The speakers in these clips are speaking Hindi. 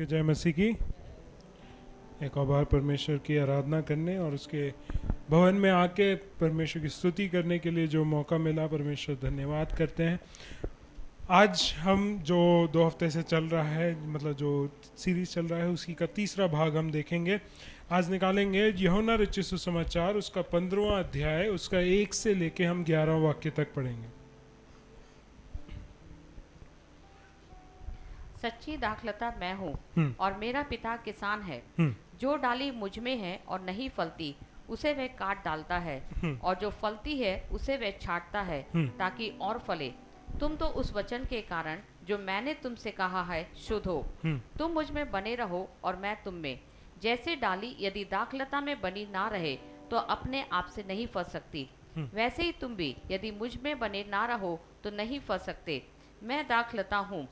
कि जय मसीह की। एक और बार परमेश्वर की आराधना करने और उसके भवन में आके परमेश्वर की स्तुति करने के लिए जो मौका मिला, परमेश्वर धन्यवाद करते हैं। आज हम जो 2 हफ्ते से चल रहा है, मतलब जो सीरीज चल रहा है, उसी का तीसरा भाग हम देखेंगे। आज निकालेंगे यूहन्ना रचित सुसमाचार, उसका 15वां अध्याय, उसका 1 से लेके हम 11वां वाक्य तक पढ़ेंगे। सच्ची दाखलता मैं हूँ और मेरा पिता किसान है। जो डाली मुझ में है और नहीं फलती उसे वह काट डालता है, और जो फलती है उसे वह छांटता है ताकि और फले। तुम तो उस वचन के कारण जो मैंने तुमसे कहा है शुद्ध हो। तुम मुझ में बने रहो और मैं तुम में। जैसे डाली यदि दाखलता में बनी ना रहे तो अपने आप से नहीं फल सकती, वैसे ही तुम भी यदि मुझ में बने ना रहो तो नहीं फल सकते। मैं दाखलता हूँ,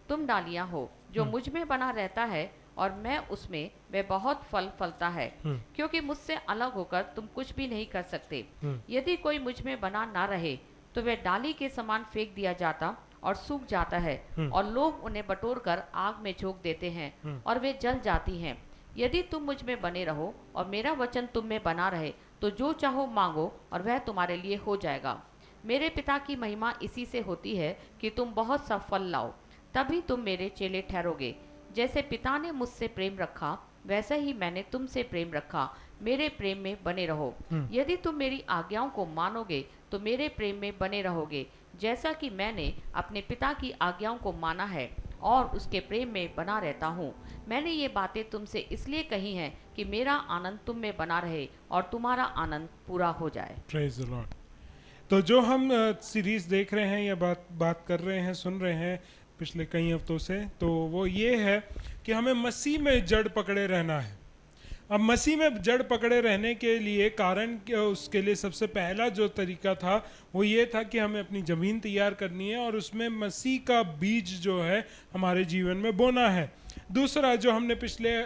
तुम डालियां हो। जो मुझ में बना रहता है और मैं उसमें, वह बहुत फल फलता है, क्योंकि मुझसे अलग होकर तुम कुछ भी नहीं कर सकते। यदि कोई मुझ में बना ना रहे तो वह डाली के समान फेंक दिया जाता और सूख जाता है, और लोग उन्हें बटोर कर आग में झोंक देते हैं और वे जल जाती हैं। यदि तुम मुझ में बने रहो और मेरा वचन तुम में बना रहे तो जो चाहो मांगो और वह तुम्हारे लिए हो जाएगा। मेरे पिता की महिमा इसी से होती है कि तुम बहुत सा फल लाओ, तभी तुम मेरे चेले ठहरोगे। जैसे पिता ने मुझसे प्रेम रखा वैसे ही मैंने तुमसे प्रेम रखा। मेरे प्रेम में बने रहो। यदि तुम मेरी आज्ञाओं को मानोगे तो मेरे प्रेम में बने रहोगे, जैसा कि मैंने अपने पिता की आज्ञाओं को माना है और उसके प्रेम में बना रहता हूँ। मैंने ये बातें तुमसे इसलिए कही हैं कि मेरा आनंद तुम में बना रहे और तुम्हारा आनंद पूरा हो जाए। Praise the Lord. तो जो हम सीरीज देख रहे हैं या बात कर रहे हैं, सुन रहे हैं पिछले कई हफ्तों से, तो वो ये है कि हमें मसीह में जड़ पकड़े रहना है। अब मसीह में जड़ पकड़े रहने के लिए कारण, उसके लिए सबसे पहला जो तरीका था वो ये था कि हमें अपनी ज़मीन तैयार करनी है और उसमें मसीह का बीज जो है हमारे जीवन में बोना है। दूसरा जो हमने पिछले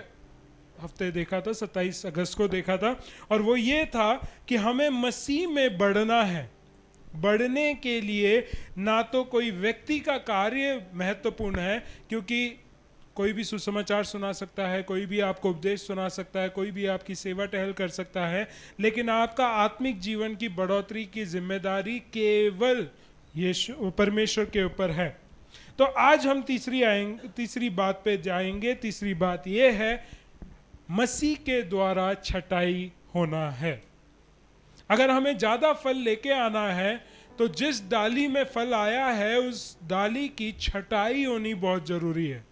हफ्ते देखा था, 27 अगस्त को देखा था, और वो ये था कि हमें मसीह में बढ़ना है। बढ़ने के लिए ना तो कोई व्यक्ति का कार्य महत्वपूर्ण है, क्योंकि कोई भी सुसमाचार सुना सकता है, कोई भी आपको उपदेश सुना सकता है, कोई भी आपकी सेवा टहल कर सकता है, लेकिन आपका आत्मिक जीवन की बढ़ोतरी की जिम्मेदारी केवल यीशु परमेश्वर के ऊपर है। तो आज हम तीसरी बात पे जाएंगे। तीसरी बात यह है, मसीह के द्वारा छटाई होना है। अगर हमें ज़्यादा फल लेके आना है तो जिस डाली में फल आया है उस डाली की छटाई होनी बहुत ज़रूरी है।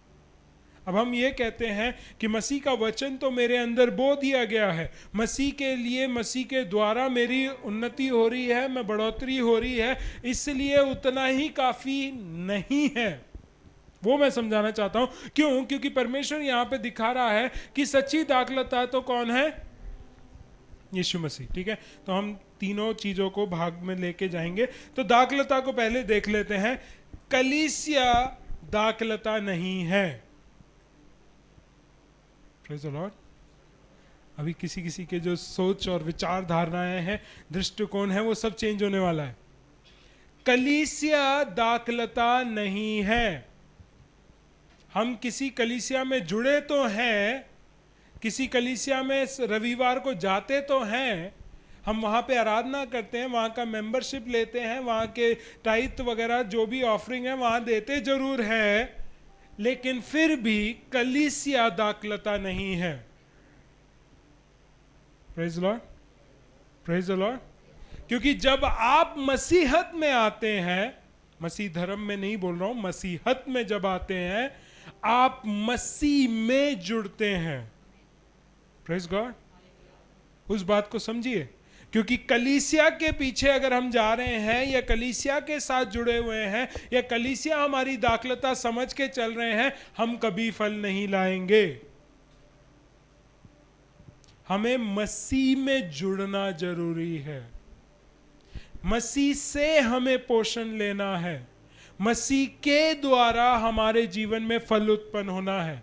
अब हम ये कहते हैं कि मसीह का वचन तो मेरे अंदर बो दिया गया है, मसीह के लिए, मसीह के द्वारा मेरी उन्नति हो रही है, मैं बढ़ोतरी हो रही है, इसलिए उतना ही काफ़ी नहीं है। वो मैं समझाना चाहता हूँ। क्यों? क्योंकि परमेश्वर यहाँ पे दिखा रहा है कि सच्ची दाखलता तो कौन है? यीशु मसीह। ठीक है, तो हम तीनों चीजों को भाग में लेके जाएंगे। तो दाखलता को पहले देख लेते हैं। कलीसिया दाखलता नहीं है। Praise the Lord. अभी किसी किसी के जो सोच और विचार धारणाएं हैं, दृष्टिकोण है, वो सब चेंज होने वाला है। कलीसिया दाखलता नहीं है। हम किसी कलीसिया में जुड़े तो हैं, किसी कलीसिया में रविवार को जाते तो हैं, हम वहाँ पे आराधना करते हैं, वहाँ का मेंबरशिप लेते हैं, वहाँ के टाइथ वगैरह जो भी ऑफरिंग है वहाँ देते जरूर हैं, लेकिन फिर भी कलीसिया दाखलता नहीं है। Praise Lord, praise Lord. क्योंकि जब आप मसीहत में आते हैं, मसीह धर्म में नहीं बोल रहा हूँ, मसीहत में जब आते हैं, आप मसीह में जुड़ते हैं। Praise God. उस बात को समझिए, क्योंकि कलीसिया के पीछे अगर हम जा रहे हैं या कलीसिया के साथ जुड़े हुए हैं या कलीसिया हमारी दाखलता समझ के चल रहे हैं, हम कभी फल नहीं लाएंगे। हमें मसीह में जुड़ना जरूरी है। मसीह से हमें पोषण लेना है। मसीह के द्वारा हमारे जीवन में फल उत्पन्न होना है।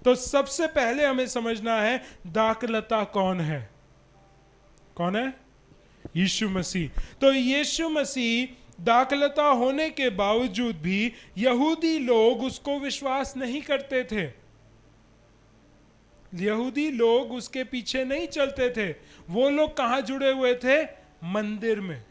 तो सबसे पहले हमें समझना है दाखलता कौन है। कौन है? यीशु मसीह। तो यीशु मसीह दाखलता होने के बावजूद भी यहूदी लोग उसको विश्वास नहीं करते थे। यहूदी लोग उसके पीछे नहीं चलते थे, वो लोग कहां जुड़े हुए थे? मंदिर में।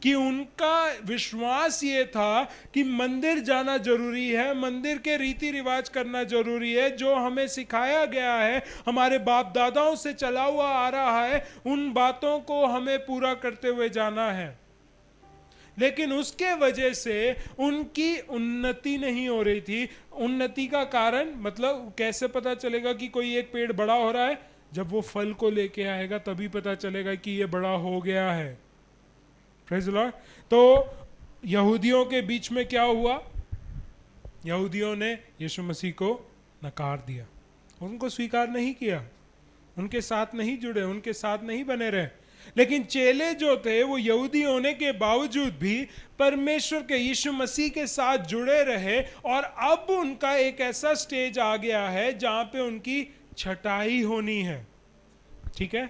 कि उनका विश्वास ये था कि मंदिर जाना जरूरी है, मंदिर के रीति रिवाज करना जरूरी है, जो हमें सिखाया गया है, हमारे बाप दादाओं से चला हुआ आ रहा है, उन बातों को हमें पूरा करते हुए जाना है। लेकिन उसके वजह से उनकी उन्नति नहीं हो रही थी। उन्नति का कारण मतलब कैसे पता चलेगा कि कोई एक पेड़ बड़ा हो रहा है? जब वो फल को लेके आएगा तभी पता चलेगा कि ये बड़ा हो गया है। Praise the Lord. तो यहूदियों के बीच में क्या हुआ? यहूदियों ने यीशु मसीह को नकार दिया, उनको स्वीकार नहीं किया, उनके साथ नहीं जुड़े, उनके साथ नहीं बने रहे। लेकिन चेले जो थे वो यहूदी होने के बावजूद भी परमेश्वर के यीशु मसीह के साथ जुड़े रहे, और अब उनका एक ऐसा स्टेज आ गया है जहां पे उनकी छटाई होनी है। ठीक है,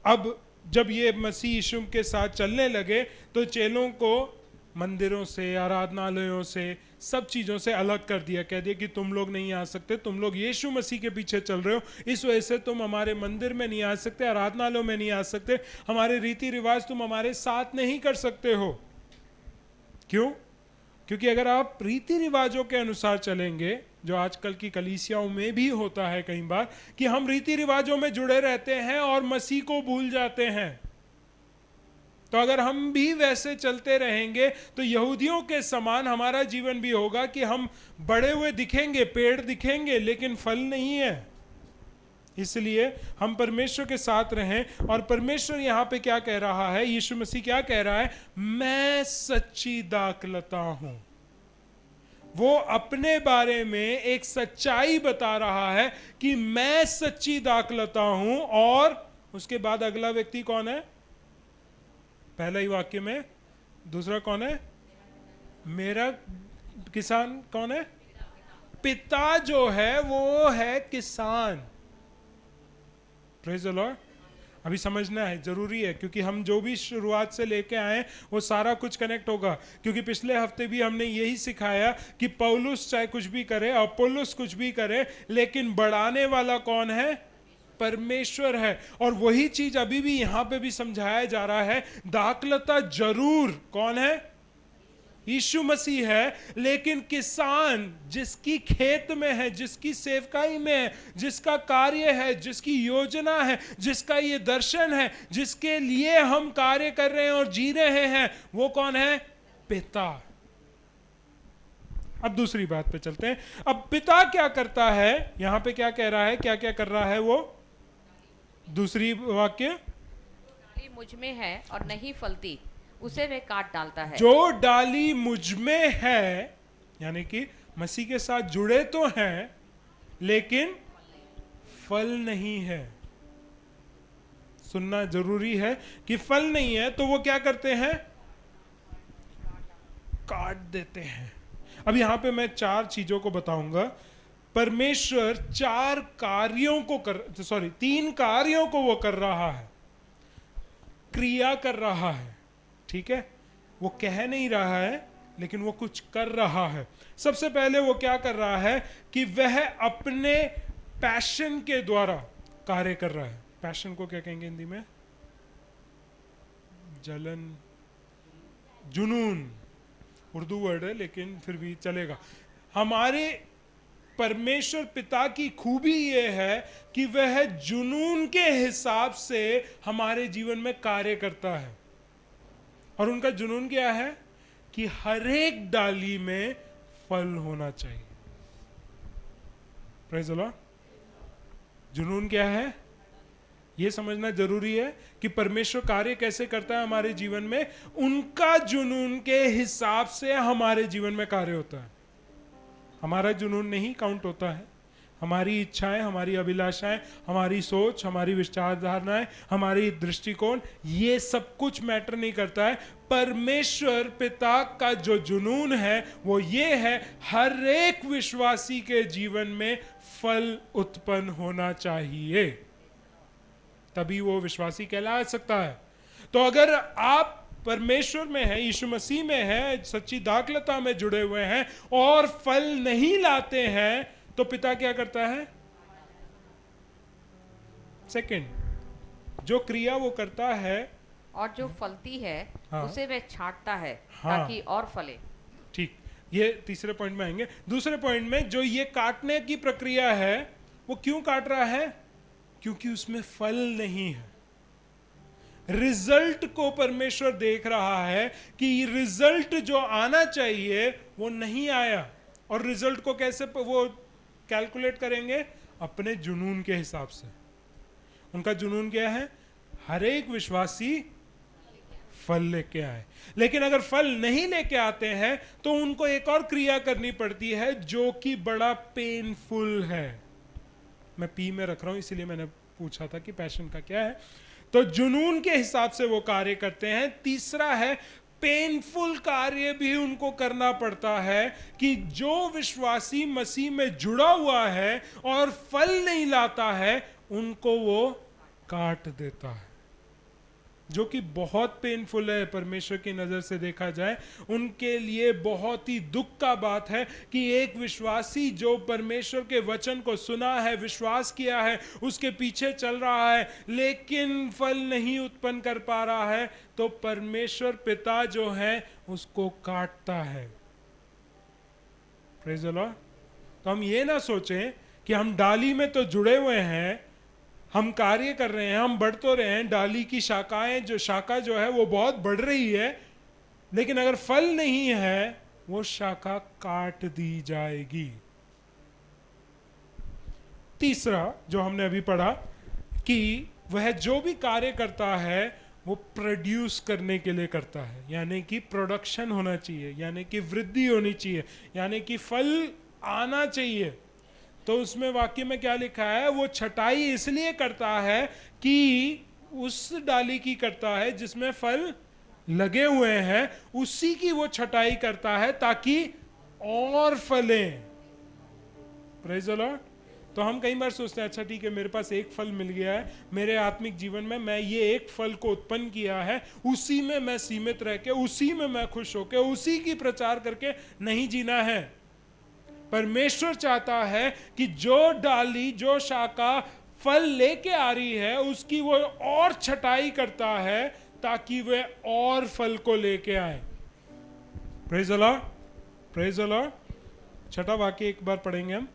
अब जब ये मसीह यीशु के साथ चलने लगे तो चेलों को मंदिरों से, आराधनालयों से, सब चीज़ों से अलग कर दिया। कह दिया कि तुम लोग नहीं आ सकते, तुम लोग यीशु मसीह के पीछे चल रहे हो, इस वजह से तुम हमारे मंदिर में नहीं आ सकते, आराधनालयों में नहीं आ सकते, हमारे रीति रिवाज तुम हमारे साथ नहीं कर सकते हो। क्यों? क्योंकि अगर आप रीति रिवाजों के अनुसार चलेंगे, जो आजकल की कलीसियाओं में भी होता है कई बार, कि हम रीति रिवाजों में जुड़े रहते हैं और मसीह को भूल जाते हैं। तो अगर हम भी वैसे चलते रहेंगे तो यहूदियों के समान हमारा जीवन भी होगा कि हम बड़े हुए दिखेंगे, पेड़ दिखेंगे, लेकिन फल नहीं है। इसलिए हम परमेश्वर के साथ रहें। और परमेश्वर यहां पे क्या कह रहा है? यीशु मसीह क्या कह रहा है? मैं सच्ची दाखलता हूं। वो अपने बारे में एक सच्चाई बता रहा है कि मैं सच्ची दाखलता हूं। और उसके बाद अगला व्यक्ति कौन है? पहला ही वाक्य में दूसरा कौन है? मेरा किसान कौन है? पिता जो है वो है किसान। Praise the Lord. अभी समझना है, जरूरी है, क्योंकि हम जो भी शुरुआत से लेके आए वो सारा कुछ कनेक्ट होगा। क्योंकि पिछले हफ्ते भी हमने यही सिखाया कि पौलुस चाहे कुछ भी करे, अपोलोस कुछ भी करे, लेकिन बढ़ाने वाला कौन है? परमेश्वर है। और वही चीज अभी भी यहां पे भी समझाया जा रहा है। दाखलता जरूर कौन है? यीशु मसीह है, लेकिन किसान जिसकी खेत में है, जिसकी सेवकाई में है, जिसका कार्य है, जिसकी योजना है, जिसका ये दर्शन है, जिसके लिए हम कार्य कर रहे हैं और जी रहे हैं, वो कौन है? पिता। अब दूसरी बात पे चलते हैं। अब पिता क्या करता है? यहां पे क्या कह रहा है? क्या क्या कर रहा है वो? दूसरी वाक्य, डाली मुझ में है और नहीं फलती उसे वे काट डालता है। जो डाली मुझ में है, यानी कि मसीह के साथ जुड़े तो हैं लेकिन फल नहीं है। सुनना जरूरी है कि फल नहीं है तो वो क्या करते हैं? काट देते हैं। अब यहां पे मैं 4 चीजों को बताऊंगा। परमेश्वर 3 कार्यों को वो कर रहा है, क्रिया कर रहा है। ठीक है, वो कह नहीं रहा है लेकिन वो कुछ कर रहा है। सबसे पहले वो क्या कर रहा है कि वह अपने पैशन के द्वारा कार्य कर रहा है। पैशन को क्या कहेंगे हिंदी में? जलन, जुनून, उर्दू वर्ड है लेकिन फिर भी चलेगा। हमारे परमेश्वर पिता की खूबी ये है कि वह जुनून के हिसाब से हमारे जीवन में कार्य करता है। और उनका जुनून क्या है? कि हर एक डाली में फल होना चाहिए। Praise the Lord. जुनून क्या है ये समझना जरूरी है कि परमेश्वर कार्य कैसे करता है हमारे जीवन में। उनका जुनून के हिसाब से हमारे जीवन में कार्य होता है। हमारा जुनून नहीं काउंट होता है। हमारी इच्छाएं, हमारी अभिलाषाएं, हमारी सोच, हमारी विचारधारणाएं, हमारी दृष्टिकोण, ये सब कुछ मैटर नहीं करता है। परमेश्वर पिता का जो जुनून है वो ये है, हर एक विश्वासी के जीवन में फल उत्पन्न होना चाहिए, तभी वो विश्वासी कहला सकता है। तो अगर आप परमेश्वर में है, यीशु मसीह में है, सच्ची दाखलता में जुड़े हुए हैं और फल नहीं लाते हैं, तो पिता क्या करता है? सेकंड, जो क्रिया वो करता है, और जो फलती है हाँ। उसे वह छांटता है हाँ। ताकि और फले। ठीक, ये तीसरे पॉइंट में आएंगे। दूसरे पॉइंट में जो ये काटने की प्रक्रिया है, वो क्यों काट रहा है? क्योंकि उसमें फल नहीं है। रिजल्ट को परमेश्वर देख रहा है कि रिजल्ट जो आना चाहिए वो नहीं आया। और रिजल्ट को कैसे वो कैलकुलेट करेंगे? अपने जुनून के हिसाब से। उनका जुनून क्या है? हर एक विश्वासी फल लेके आए। लेकिन अगर फल नहीं लेके आते हैं तो उनको एक और क्रिया करनी पड़ती है जो कि बड़ा पेनफुल है। मैं पी में रख रहा हूं, इसीलिए मैंने पूछा था कि पैशन का क्या है। तो जुनून के हिसाब से वो कार्य करते हैं। तीसरा है, पेनफुल कार्य भी उनको करना पड़ता है कि जो विश्वासी मसीह में जुड़ा हुआ है और फल नहीं लाता है, उनको वो काट देता है, जो कि बहुत पेनफुल है परमेश्वर की नजर से देखा जाए। उनके लिए बहुत ही दुख का बात है कि एक विश्वासी जो परमेश्वर के वचन को सुना है, विश्वास किया है, उसके पीछे चल रहा है, लेकिन फल नहीं उत्पन्न कर पा रहा है, तो परमेश्वर पिता जो है उसको काटता है। Praise the Lord. तो हम ये ना सोचें कि हम डाली में तो जुड़े हुए हैं, हम कार्य कर रहे हैं, हम बढ़ तो रहे हैं, डाली की शाखाएं शाखा जो है वो बहुत बढ़ रही है, लेकिन अगर फल नहीं है वो शाखा काट दी जाएगी। तीसरा जो हमने अभी पढ़ा कि वह जो भी कार्य करता है वो प्रोड्यूस करने के लिए करता है, यानी कि प्रोडक्शन होना चाहिए, यानी कि वृद्धि होनी चाहिए, यानी कि फल आना चाहिए। तो उसमें वाक्य में क्या लिखा है? वो छटाई इसलिए करता है कि उस डाली की करता है जिसमें फल लगे हुए हैं, उसी की वो छटाई करता है ताकि और फलें। Praise the Lord. तो हम कई बार सोचते हैं, अच्छा ठीक है, मेरे पास एक फल मिल गया है, मेरे आत्मिक जीवन में मैं ये एक फल को उत्पन्न किया है, उसी में मैं सीमित रह के, उसी में मैं खुश होकर, उसी की प्रचार करके नहीं जीना है। परमेश्वर चाहता है कि जो डाली, जो शाखा फल लेके आ रही है, उसकी वो और छटाई करता है ताकि वे और फल को लेके आए। Praise the Lord, praise the Lord. छठा वाक्य एक बार पढ़ेंगे हम।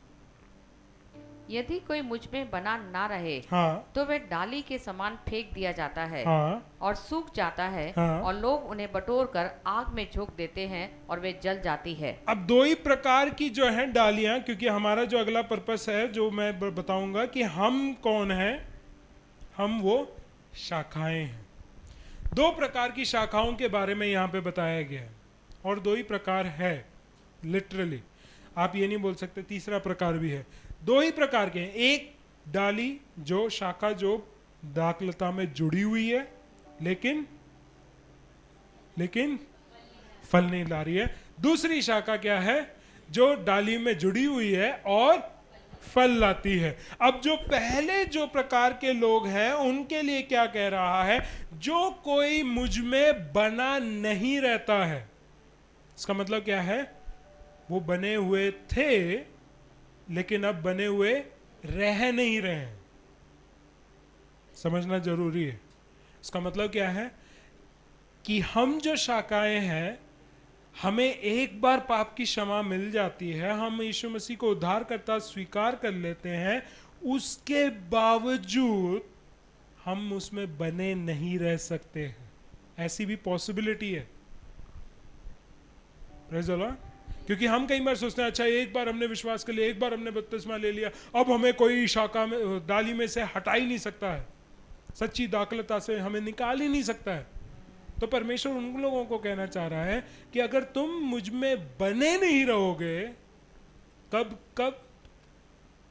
यदि कोई मुझ में बना ना रहे, हाँ, तो वह डाली के समान फेंक दिया जाता है, हाँ, और सूख जाता है, हाँ। और लोग उन्हें बटोर कर आग में झोंक देते हैं और वे जल जाती है। अब दो ही प्रकार की जो है डालियां, क्योंकि हमारा जो अगला पर्पस है जो मैं बताऊंगा कि हम कौन हैं, हम वो शाखाएं हैं। दो प्रकार की शाखाओं के बारे में यहाँ पे बताया गया है, और दो ही प्रकार है, लिटरली आप ये नहीं बोल सकते तीसरा प्रकार भी है। दो ही प्रकार के हैं। एक डाली, जो शाखा जो दाखलता में जुड़ी हुई है, लेकिन फल नहीं ला रही है। दूसरी शाखा क्या है? जो डाली में जुड़ी हुई है और फल लाती है। अब जो पहले जो प्रकार के लोग हैं उनके लिए क्या कह रहा है? जो कोई मुझ में बना नहीं रहता है। इसका मतलब क्या है? वो बने हुए थे लेकिन अब बने हुए रह नहीं रहे हैं। समझना जरूरी है। इसका मतलब क्या है कि हम जो शाखाएं हैं, हमें एक बार पाप की क्षमा मिल जाती है, हम यीशु मसीह को उद्धारकर्ता स्वीकार कर लेते हैं, उसके बावजूद हम उसमें बने नहीं रह सकते हैं। ऐसी भी पॉसिबिलिटी है। Praise the Lord. क्योंकि हम कई बार सोचते हैं, अच्छा एक बार हमने विश्वास कर लिया, एक बार हमने बपतिस्मा ले लिया, अब हमें कोई शाखा में डाली में से हटा ही नहीं सकता है, सच्ची दाखलता से हमें निकाल ही नहीं सकता है। तो परमेश्वर उन लोगों को कहना चाह रहा है कि अगर तुम मुझ में बने नहीं रहोगे, कब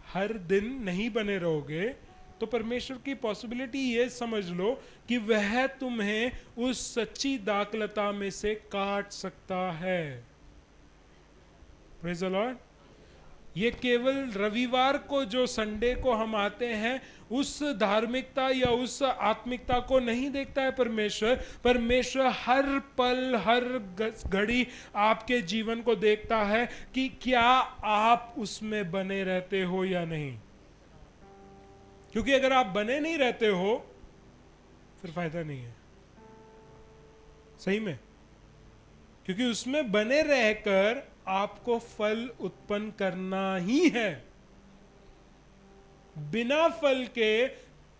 हर दिन नहीं बने रहोगे, तो परमेश्वर की पॉसिबिलिटी ये समझ लो कि वह तुम्हें उस सच्ची दाखलता में से काट सकता है। Praise the Lord. ये केवल रविवार को जो संडे को हम आते हैं उस धार्मिकता या उस आत्मिकता को नहीं देखता है परमेश्वर। परमेश्वर हर पल हर घड़ी आपके जीवन को देखता है कि क्या आप उसमें बने रहते हो या नहीं। क्योंकि अगर आप बने नहीं रहते हो फिर फायदा नहीं है सही में, क्योंकि उसमें बने रहकर आपको फल उत्पन्न करना ही है। बिना फल के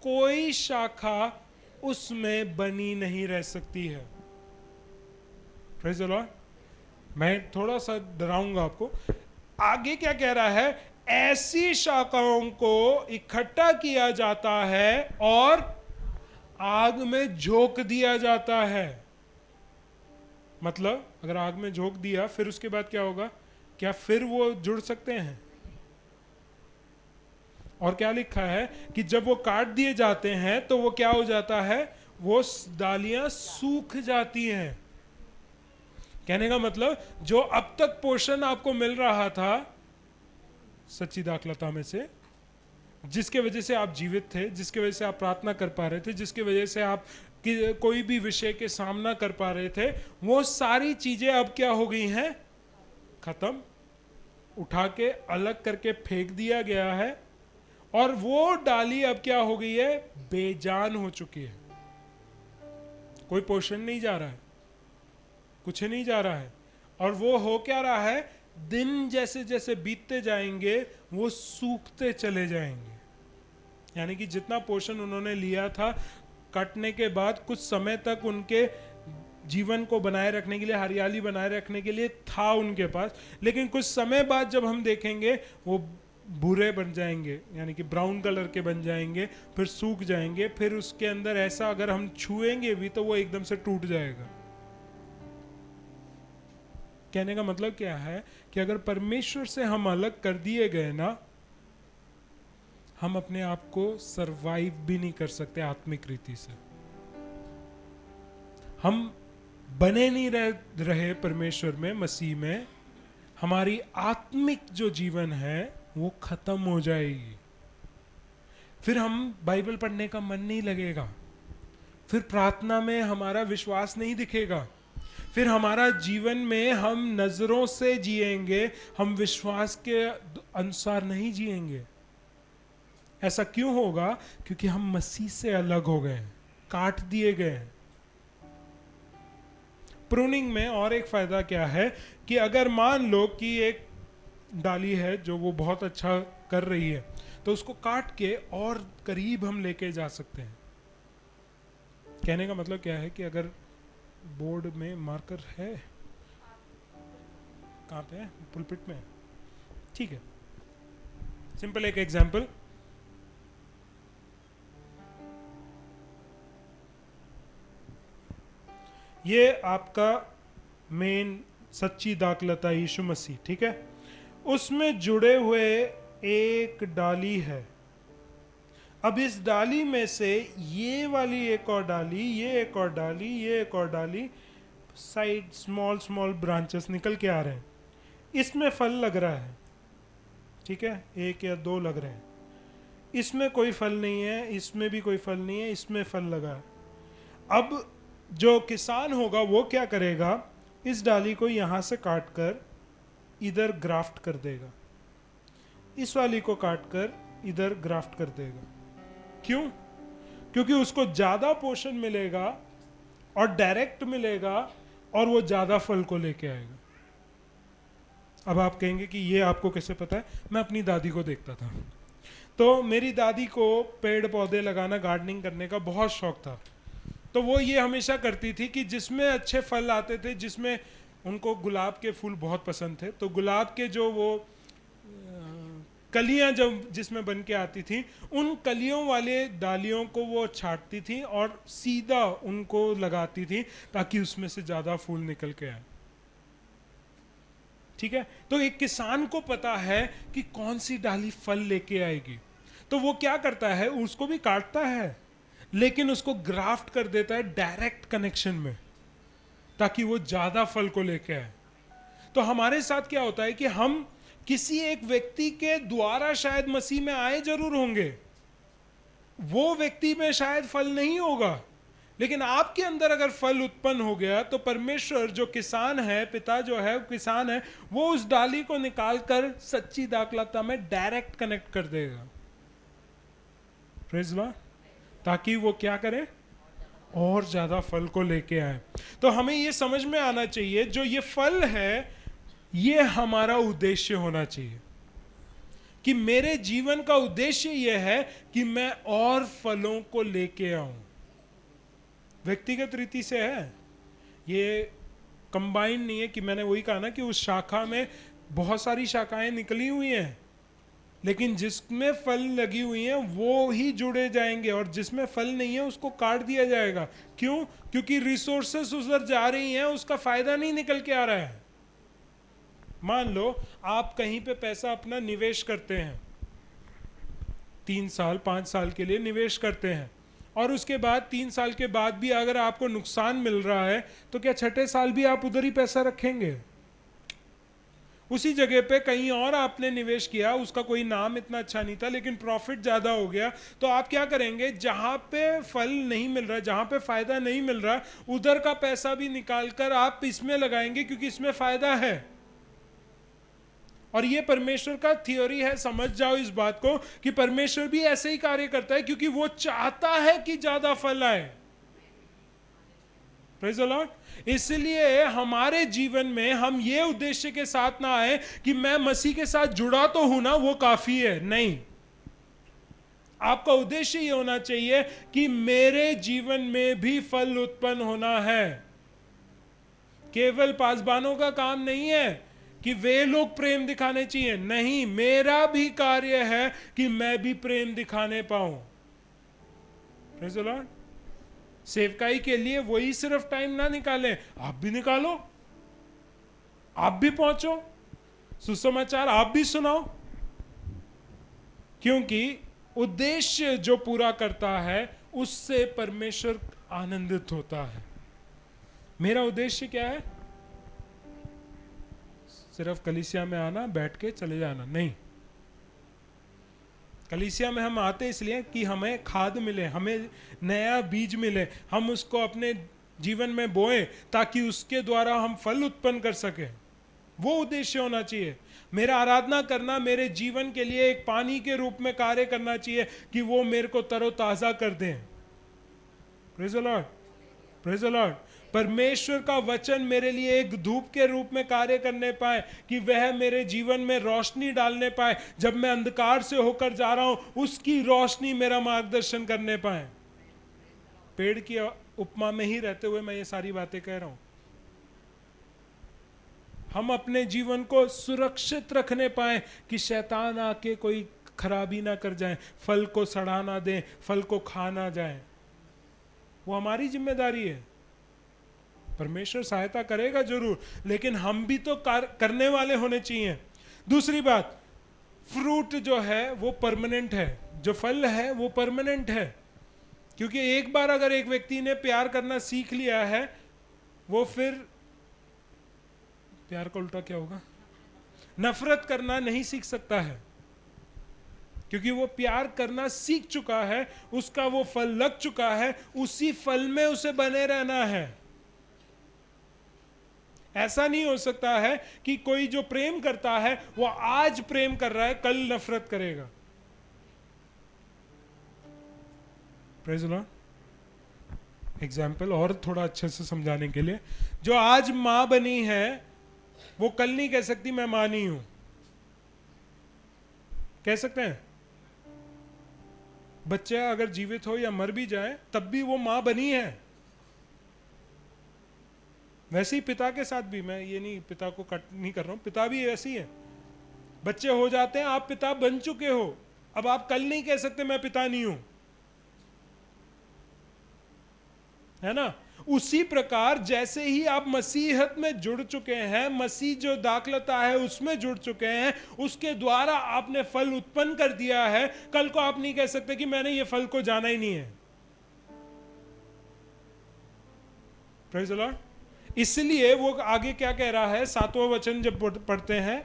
कोई शाखा उसमें बनी नहीं रह सकती है। Praise the Lord. मैं थोड़ा सा डराऊंगा आपको। आगे क्या कह रहा है? ऐसी शाखाओं को इकट्ठा किया जाता है और आग में झोंक दिया जाता है। मतलब अगर आग में झोंक दिया फिर उसके बाद क्या होगा? क्या फिर वो जुड़ सकते हैं? और क्या लिखा है कि जब वो काट दिए जाते हैं तो वो क्या हो जाता है? वो डालियां सूख जाती हैं। कहने का मतलब जो अब तक पोषण आपको मिल रहा था सच्ची दाखलता में से, जिसके वजह से आप जीवित थे, जिसके वजह से आप प्रार्थना कर पा रहे थे, जिसके वजह से आप कोई भी विषय के सामना कर पा रहे थे, वो सारी चीजें अब क्या हो गई हैं? खत्म। उठा के अलग करके फेंक दिया गया है और वो डाली अब क्या हो गई है? बेजान हो चुकी है। कोई पोषण नहीं जा रहा है, कुछ नहीं जा रहा है। और वो हो क्या रहा है? दिन जैसे जैसे बीतते जाएंगे वो सूखते चले जाएंगे। यानी कि जितना पोषण उन्होंने लिया था कटने के बाद कुछ समय तक उनके जीवन को बनाए रखने के लिए, हरियाली बनाए रखने के लिए था उनके पास, लेकिन कुछ समय बाद जब हम देखेंगे वो भूरे बन जाएंगे, यानी कि ब्राउन कलर के बन जाएंगे, फिर सूख जाएंगे, फिर उसके अंदर ऐसा अगर हम छुएंगे भी तो वो एकदम से टूट जाएगा। कहने का मतलब क्या है कि अगर परमेश्वर से हम अलग कर दिए गए ना, हम अपने आप को सरवाइव भी नहीं कर सकते आत्मिक रीति से। हम बने नहीं रहे परमेश्वर में, मसीह में। हमारी आत्मिक जो जीवन है वो खत्म हो जाएगी। फिर हम बाइबल पढ़ने का मन नहीं लगेगा, फिर प्रार्थना में हमारा विश्वास नहीं दिखेगा, फिर हमारा जीवन में हम नजरों से जिएंगे, हम विश्वास के अनुसार नहीं जिएंगे। ऐसा क्यों होगा? क्योंकि हम मसीह से अलग हो गए हैं, काट दिए गए हैं। प्रूनिंग में और एक फायदा क्या है कि अगर मान लो कि एक डाली है जो वो बहुत अच्छा कर रही है, तो उसको काट के और करीब हम लेके जा सकते हैं। कहने का मतलब क्या है कि अगर बोर्ड में मार्कर है, कहाँ पे है? पुलपिट में। ठीक है, सिंपल एक एग्जाम्पल। ये आपका मेन सच्ची दाखलता यीशु मसीह, ठीक है? उसमें जुड़े हुए एक डाली है। अब इस डाली में से ये वाली एक और डाली, ये एक और डाली, ये एक और डाली, साइड स्मॉल स्मॉल ब्रांचेस निकल के आ रहे हैं। इसमें फल लग रहा है, ठीक है? एक या दो लग रहे हैं। इसमें कोई फल नहीं है, इसमें भी कोई फल नहीं है, इसमें फल लगा है। अब जो किसान होगा वो क्या करेगा? इस डाली को यहाँ से काट कर इधर ग्राफ्ट कर देगा, इस वाली को काट कर इधर ग्राफ्ट कर देगा। क्यों? क्योंकि उसको ज्यादा पोषण मिलेगा और डायरेक्ट मिलेगा और वो ज्यादा फल को लेके आएगा। अब आप कहेंगे कि ये आपको कैसे पता है? मैं अपनी दादी को देखता था, तो मेरी दादी को पेड़ पौधे लगाना, गार्डनिंग करने का बहुत शौक था। तो वो ये हमेशा करती थी कि जिसमें अच्छे फल आते थे, जिसमें उनको गुलाब के फूल बहुत पसंद थे, तो गुलाब के जो वो कलियां जब जिसमें बन के आती थी, उन कलियों वाले डालियों को वो छांटती थी और सीधा उनको लगाती थी ताकि उसमें से ज्यादा फूल निकल के आए। ठीक है? तो एक किसान को पता है कि कौन सी डाली फल लेके आएगी, तो वो क्या करता है? उसको भी काटता है, लेकिन उसको ग्राफ्ट कर देता है डायरेक्ट कनेक्शन में, ताकि वो ज्यादा फल को लेके आए। तो हमारे साथ क्या होता है कि हम किसी एक व्यक्ति के द्वारा शायद मसीह में आए जरूर होंगे, वो व्यक्ति में शायद फल नहीं होगा, लेकिन आपके अंदर अगर फल उत्पन्न हो गया तो परमेश्वर जो किसान है, पिता जो है किसान है, वो उस डाली को निकालकर सच्ची दाखलता में डायरेक्ट कनेक्ट कर देगा। प्रेज़ लॉर्ड, ताकि वो क्या करे, और ज्यादा फल को लेके आए। तो हमें ये समझ में आना चाहिए जो ये फल है ये हमारा उद्देश्य होना चाहिए, कि मेरे जीवन का उद्देश्य यह है कि मैं और फलों को लेके आऊं। व्यक्तिगत रीति से है, ये कंबाइन नहीं है कि मैंने वही कहा ना कि उस शाखा में बहुत सारी शाखाएं निकली हुई हैं, लेकिन जिसमें फल लगी हुई हैं वो ही जुड़े जाएंगे, और जिसमें फल नहीं है उसको काट दिया जाएगा। क्यों? क्योंकि रिसोर्सेस उधर जा रही हैं, उसका फायदा नहीं निकल के आ रहा है। मान लो आप कहीं पे पैसा अपना निवेश करते हैं, 3 साल 5 साल के लिए निवेश करते हैं, और उसके बाद 3 साल के बाद भी अगर आपको नुकसान मिल रहा है तो क्या छठे साल भी आप उधर ही पैसा रखेंगे? उसी जगह पे कहीं और आपने निवेश किया, उसका कोई नाम इतना अच्छा नहीं था लेकिन प्रॉफिट ज्यादा हो गया, तो आप क्या करेंगे? जहां पे फल नहीं मिल रहा, जहां पे फायदा नहीं मिल रहा, उधर का पैसा भी निकालकर आप इसमें लगाएंगे क्योंकि इसमें फायदा है। और ये परमेश्वर का थ्योरी है, समझ जाओ इस बात को कि परमेश्वर भी ऐसे ही कार्य करता है, क्योंकि वो चाहता है कि ज्यादा फल आए। Praise the Lord. इसलिए हमारे जीवन में हम ये उद्देश्य के साथ ना आए कि मैं मसीह के साथ जुड़ा तो हूं ना, वो काफी है। नहीं, आपका उद्देश्य ये होना चाहिए कि मेरे जीवन में भी फल उत्पन्न होना है। केवल पासबानों का काम नहीं है कि वे लोग प्रेम दिखाने चाहिए, नहीं, मेरा भी कार्य है कि मैं भी प्रेम दिखाने पाऊं। Praise the Lord. सेवकाई के लिए वही सिर्फ टाइम ना निकालें, आप भी निकालो, आप भी पहुंचो, सुसमाचार आप भी सुनाओ, क्योंकि उद्देश्य जो पूरा करता है उससे परमेश्वर आनंदित होता है। मेरा उद्देश्य क्या है? सिर्फ कलीसिया में आना, बैठ के चले जाना नहीं। कलीसिया में हम आते इसलिए कि हमें खाद मिले, हमें नया बीज मिले, हम उसको अपने जीवन में बोएं ताकि उसके द्वारा हम फल उत्पन्न कर सकें। वो उद्देश्य होना चाहिए। मेरा आराधना करना मेरे जीवन के लिए एक पानी के रूप में कार्य करना चाहिए कि वो मेरे को तरोताजा कर दें। Praise the Lord, praise the Lord. परमेश्वर का वचन मेरे लिए एक धूप के रूप में कार्य करने पाए, कि वह मेरे जीवन में रोशनी डालने पाए। जब मैं अंधकार से होकर जा रहा हूं, उसकी रोशनी मेरा मार्गदर्शन करने पाए। पेड़ की उपमा में ही रहते हुए मैं ये सारी बातें कह रहा हूं। हम अपने जीवन को सुरक्षित रखने पाए कि शैतान आके कोई खराबी ना कर जाए, फल को सड़ा ना दे, फल को खा ना जाए। वो हमारी जिम्मेदारी है। परमेश्वर सहायता करेगा जरूर, लेकिन हम भी तो करने वाले होने चाहिए। दूसरी बात, फ्रूट जो है वो परमानेंट है, जो फल है वो परमानेंट है। क्योंकि एक बार अगर एक व्यक्ति ने प्यार करना सीख लिया है, वो फिर प्यार का उल्टा क्या होगा? नफरत करना नहीं सीख सकता है, क्योंकि वो प्यार करना सीख चुका है, उसका वो फल लग चुका है, उसी फल में उसे बने रहना है। ऐसा नहीं हो सकता है कि कोई जो प्रेम करता है वो आज प्रेम कर रहा है, कल नफरत करेगा। Praise the Lord. एग्जाम्पल और थोड़ा अच्छे से समझाने के लिए, जो आज मां बनी है वो कल नहीं कह सकती मैं मां नहीं हूं। कह सकते हैं? बच्चे अगर जीवित हो या मर भी जाए तब भी वो मां बनी है। वैसे ही पिता के साथ भी, मैं ये नहीं पिता को कट नहीं कर रहा हूं, पिता भी ऐसी है। बच्चे हो जाते हैं, आप पिता बन चुके हो, अब आप कल नहीं कह सकते मैं पिता नहीं हूं, है ना? उसी प्रकार जैसे ही आप मसीहत में जुड़ चुके हैं, मसीह जो दाखलता है उसमें जुड़ चुके हैं, उसके द्वारा आपने फल उत्पन्न कर दिया है, कल को आप नहीं कह सकते कि मैंने ये फल को जाना ही नहीं है। Praise the Lord. इसलिए वो आगे क्या कह रहा है, 7वां वचन जब पढ़ते हैं,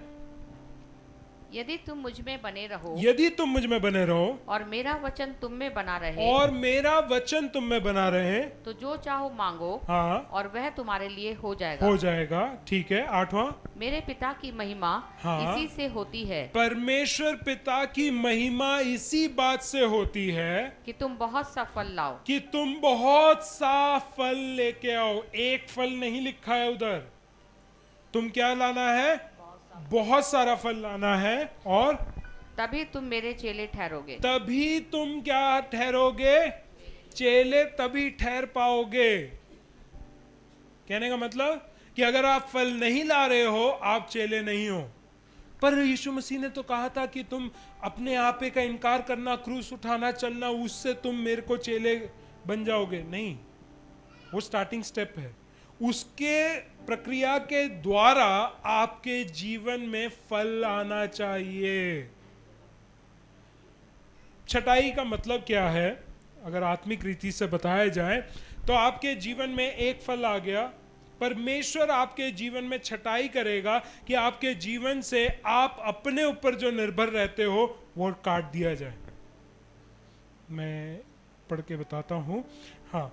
यदि तुम मुझ में बने रहो यदि तुम मुझ में बने रहो और मेरा वचन तुम में बना रहे, और मेरा वचन तुम में बना रहे, तो जो चाहो मांगो हाँ, और वह तुम्हारे लिए हो जाएगा। हो जाएगा। ठीक है, 8वां, मेरे पिता की महिमा हाँ, इसी से होती है परमेश्वर पिता की महिमा इसी बात से होती है कि तुम बहुत सा फल लाओ। कि तुम बहुत सा फल लेके आओ। एक फल नहीं लिखा है उधर, तुम क्या लाना है? बहुत सारा फल लाना है, और तभी तुम मेरे चेले ठहरोगे। तभी तुम क्या ठहरोगे? चेले तभी ठहर पाओगे। कहने का मतलब कि अगर आप फल नहीं ला रहे हो, आप चेले नहीं हो। पर यीशु मसीह ने तो कहा था कि तुम अपने आपे का इनकार करना, क्रूस उठाना, चलना, उससे तुम मेरे को चेले बन जाओगे। नहीं, वो स्टार्टिंग स्टेप है। उसके प्रक्रिया के द्वारा आपके जीवन में फल आना चाहिए। छटाई का मतलब क्या है? अगर आत्मिक रीति से बताया जाए तो आपके जीवन में एक फल आ गया, परमेश्वर आपके जीवन में छटाई करेगा कि आपके जीवन से आप अपने ऊपर जो निर्भर रहते हो वो काट दिया जाए। मैं पढ़ के बताता हूं। हाँ,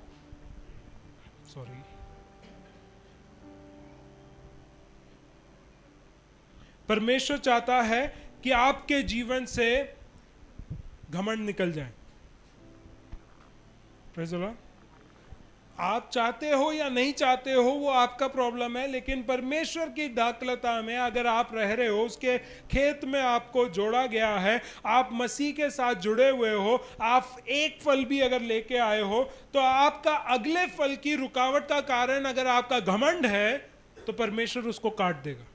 सॉरी, परमेश्वर चाहता है कि आपके जीवन से घमंड निकल जाए। Praise the Lord. आप चाहते हो या नहीं चाहते हो वो आपका प्रॉब्लम है, लेकिन परमेश्वर की दाखलता में अगर आप रह रहे हो, उसके खेत में आपको जोड़ा गया है, आप मसीह के साथ जुड़े हुए हो, आप एक फल भी अगर लेके आए हो, तो आपका अगले फल की रुकावट का कारण अगर आपका घमंड है तो परमेश्वर उसको काट देगा।